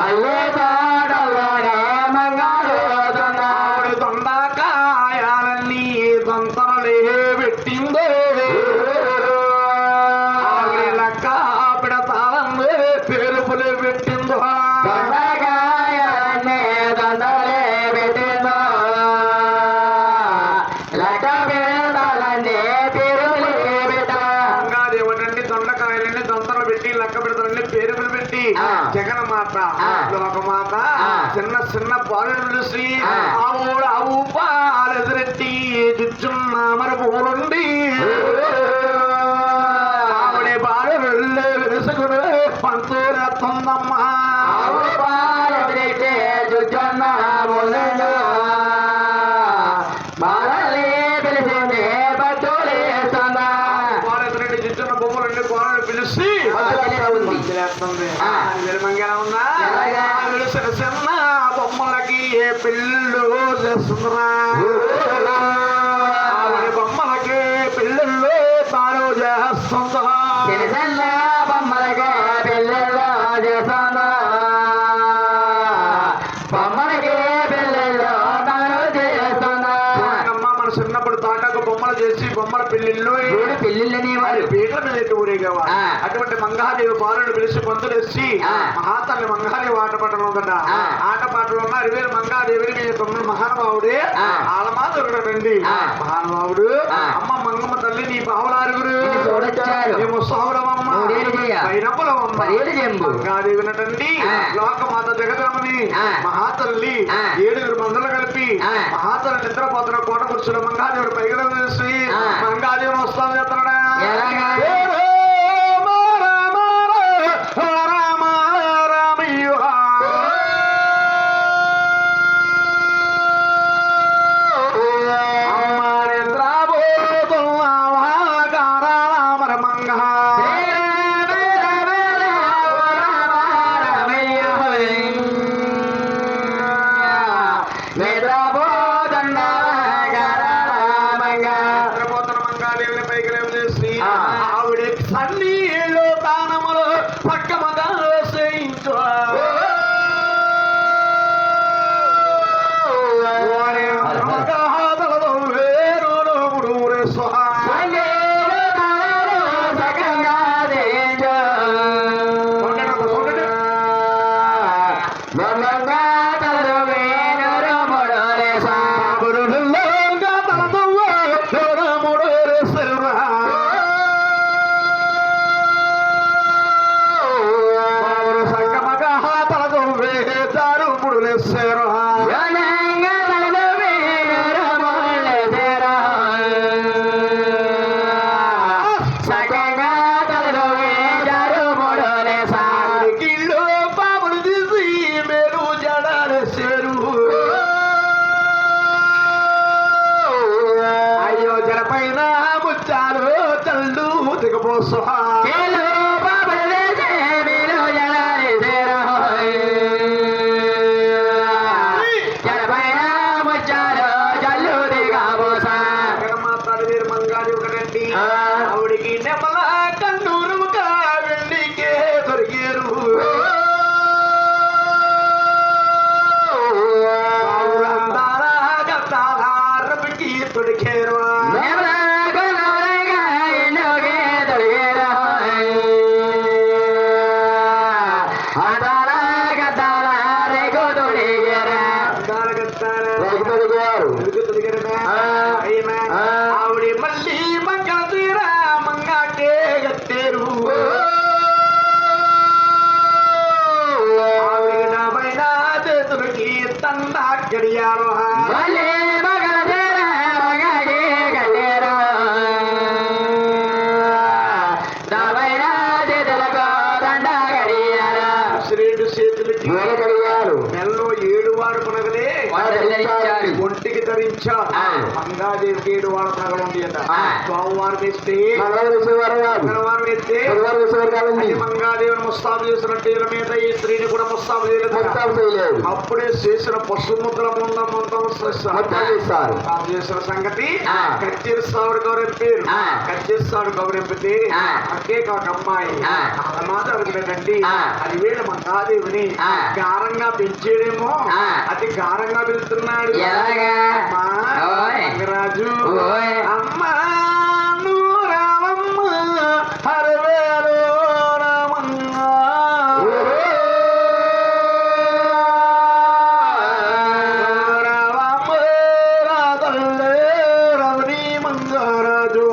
మళ్ళీ తోటలోనే మంగారు దొండకాయాలన్నీ దొంతరలే పెట్టిందో లెక్క పెడతాలన్నీ పేరుపులే పెట్టిందో దొండకాయాలన్నీ దొంతరలే పెట్టిందో లెక్క పెడతాలన్నీ పేరుపులే పెట్టా మంగాదేవటండి దొండకాయలన్నీ దొంతరలు పెట్టి లెక్క పెడతారని పేరుపులు పెట్టి జగన్మాత లోకమాత చిన్న చిన్న బాలుడు పిలిచి ఆవు పాలెదురెట్టి చుచ్చున్న మన పూలుండి ఆవిడ బాలు విసుకుడు పంతురెత్తుందమ్మా చుచ్చున్న చిన్న బొమ్మలండి కోడలు పిలిచి మంగళ ఉన్నా చిన్న బొమ్మలకి ఏ పిల్లలు చేస్తుందా బొమ్మలకి పిల్లలు తాను చేస్తుందా బొమ్మలకి పిల్లలు చేస్తుందా బొమ్మలకి పిల్లలు తాను చేస్తుందా మన చిన్నప్పుడు తాటాకు బొమ్మలు చేసి బొమ్మల పెళ్లిళ్ళు పెళ్లిళ్ళని వారు పీటల మీద ఊరేగేవారు అటువంటి మంగాదేవి బాలుడు పిలిచి పంతులేసి మహాతల్లి మంగాదేవి ఆట పాటలు ఉందట ఆట పాటలు ఉన్న 20,000 మంగాదేవిని మీ తమ్ముడు మహానుభావుడే ఆలమాదురుడండి మహానుభావుడు అమ్మ మంగమ్మ తల్లి నీ బావులారుగురు మేము సౌరవమ్మ మంగాదేవి నటండి లోకమాత జగదమ్మని మహాతల్లి 7 మందులు కలిపి మహాతల్లి నిద్రపోతున్న కోట కూర్చున్న మంగాదేవుడు పైగా వేసి మంగాదేవుని వస్తాను చెప్తాడా ఆవిడికి నెమల కన్నూరు వెళ్ళికే దొరికేరు రవికి దొరికేరు ఆవిడ మళ్ళీ మంగ తీరా మంగాకే గట్టేరు ఆవిడ పైన చేతులకి తండా గడియారు శ్రీడు చేతులకి మెల్లో 7 వారు పునగలే ఒంటికి అలంకరించారు. మంగాదేవికి 7 వార నగలు ఉంది అట. సోమవారం వేస్తే మంగాదేవిని ముస్తాబు చేసినట్టు ఇలా మీద ఈ స్త్రీని కూడా ముస్తాబు చేయలేదు. అప్పుడే చేసిన పశుముద్ర చేసిన సంగతి కచ్చేస్తాడు గౌరెంపేరు. కచ్చేస్తాడు గౌరెంపితే అక్కే కాక అమ్మాయి అన్నమాట అడుగుతాడండి. అది వేళ మంగాదేవిని గారంగా పెంచేడేమో అతి గారంగా పెంచుతున్నాడు. రాజు అమ్మా నువ్వు రావమ్మ హరవేలో రామన్నా రావమ్మ రాధల్లే రమణీ మంగారాజు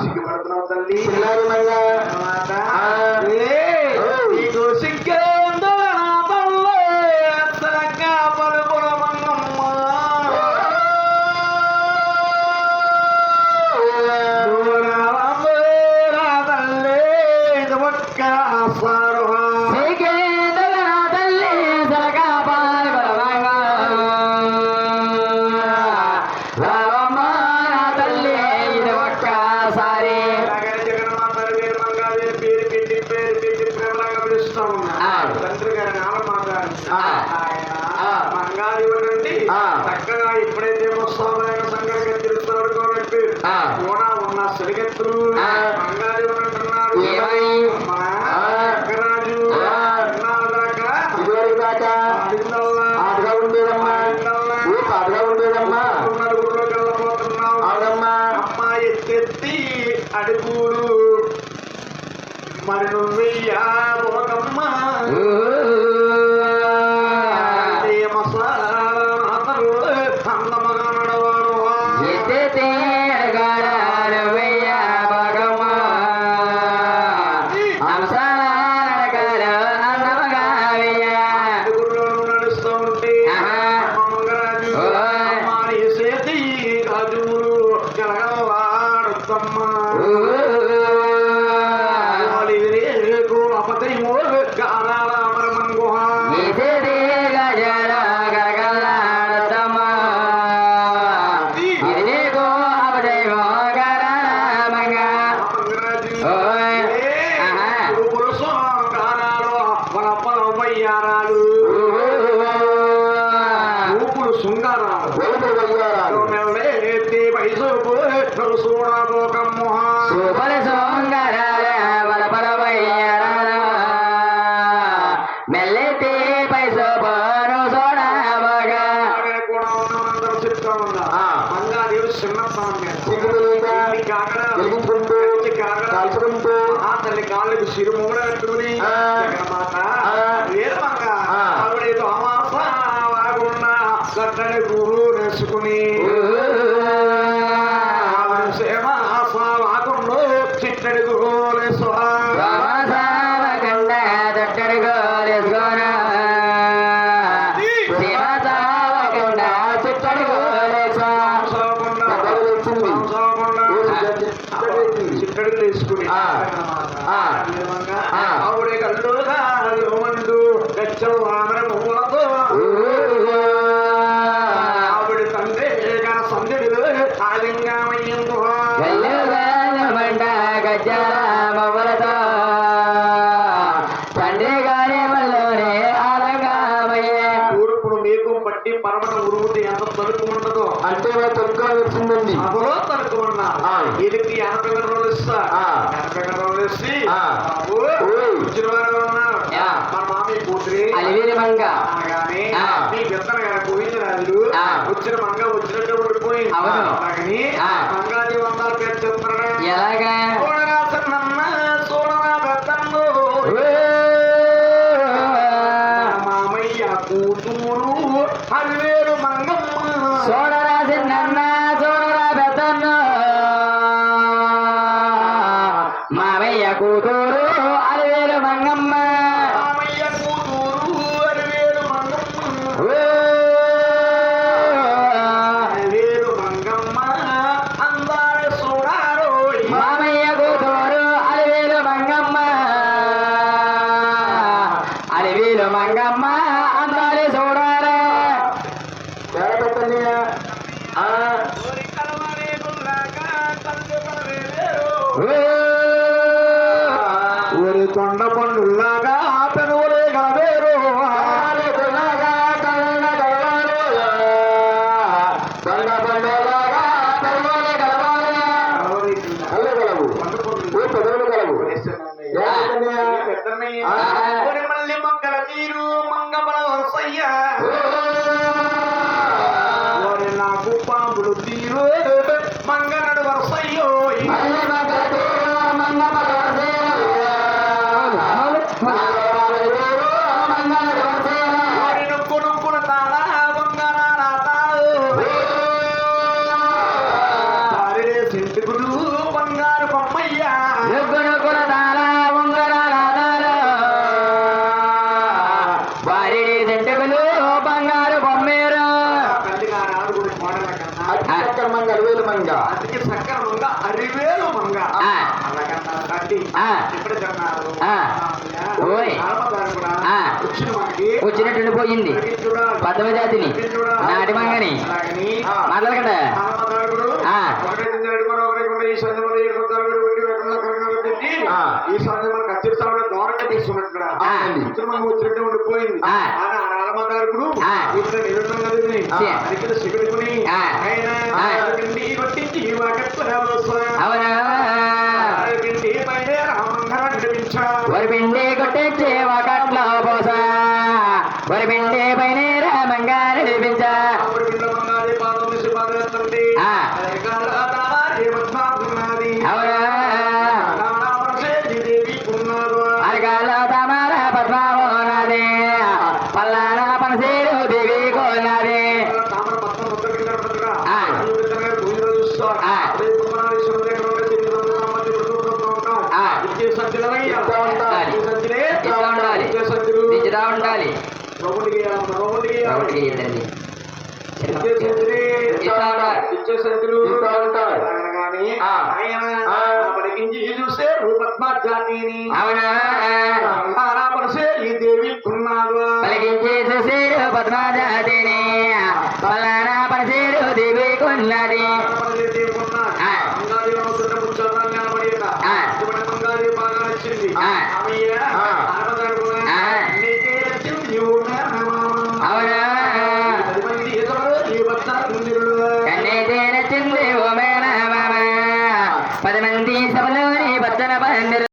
సిగ్గుపడుతున్నావు తల్లి నీకు సిగ్గే చక్కగా ఎప్పుడైతే వస్తామైన సంఘటన తెలుస్తాడు కాబట్టి కూడా ఉన్న సరిగెత్తులు మంగాదేవుడు అంటున్నారు అమ్మాయి ఎత్తెత్తి అడుగులు మరి నువ్వెయ్యా పోకమ్మా శృంగారాలు పైసోపు చూడబోకమ్మ సూపర్ సోంగరాల బలపలవయ్యాల మెల్లెత్తి పైసోపను చూడబోగా కూడా ఉన్నందరూ చెప్తా ఉన్నా మంగాదేవి చిన్నతనం కాకడుకుంటూ ఆ తల్లి కాళ్ళకి సిరుమూడ పెట్టుకుని మాట వేరమంగ ఆవిడేదో అమాస వాగున్నా గట్టని గురు నేర్చుకుని వాకుండా చిట్టడి గోలేసు దట్టడి గోలేసుకోనా చిట్టడి గోలేసా చిట్టడి వేసుకుని ఆవిడే కళ్ళుగా మండు గచ్చలు ఆమె మువ్వలతో ఆవిడ తండ్రి సంధ్యుడు ఆలింగమయ్యందు గజ్జలతో తండ్రి గారి వల్లనే ఆలంగామయ్యే ఊరుపుడు మేకం పట్టి పరమట ఉరుగుతే ఎంత తలుపు ఉండదో అంటే తొక్క వచ్చిందండి అదో తలుపు ఉన్నా వీరికి 80 రోజులు ఇస్తా 80 రోజులు ఇచ్చి వచ్చిన వారు ఉన్నారు మన మామయ్య కూతురి అలివేలి మంగ అనగానే మీ పెద్దన గారు పోయింది రాజులు వచ్చిన మంగ వచ్చినట్టు ఉండిపోయింది అలాగని మంగాది వందల పేరు చెప్తున్నాడు ఎలాగా మామయ్య కూతురు అలివేలు మంగమ్మ చూడరా చిన్న చూడరా పెద్దన్న మామయ్య కూతురు అలివేలు మంగమ్మ మామయ్య కూతురు అలివేలు మంగమ్మ అలివేలు మంగమ్మ అందాల చూడారు మామయ్య కూతురు అలివేలు మంగమ్మ అలివేలు మంగమ్మ అందాలు చూడారా ఊరి కొండ పండులాగా పెనుగులే గలవేరు మళ్ళీ మొక్కల తీరు మంగమల వరసయ్య నాకు పాములు తీరు మంగనడు వరసయ్యో నొక్కుల తాళ బంగారాల తాళే సెంటుకులు బంగారు బొమ్మయ్య బంగారు బొమ్మేరు అరివేలు మంగ అతికి సక్కర మంగ అరివేలు మంగ అలాగన్నా తండ్రి ఎప్పుడు తిన్నారు వచ్చిన మనకి వచ్చినట్టు పోయింది పదవ జాతిని నాటి మంగని మాట్లాడకండి ఈ సంధి మనకు అత్యుత్సాహంలో దూరంగా తీసుకున్నట్టు మనం వచ్చినట్టు ఉండిపోయింది ఆడమదారుడు ఇక్కడ నిరుణంగా శివుడుకుని ఆయన కొట్టించి వరి పిండి కొట్టించి ఒకట్లో పోసా వరి పిండి పైన రామంగా నడిపించా అరగాలో తమార పద్మావోనాది పల్లారా పనసేరు దేవి కోనాది ఉండాలి చూస్తే రూపద్మాజాతిని అవునా ఈ దేవి ఉన్నాడు పలికించి చూసేరు పద్మాజాతిని పలానా పనిసేరు దేవి కొన్నది అవునా కన్నీతే నచ్చింది ఓ సభలోని పచ్చన పందిరు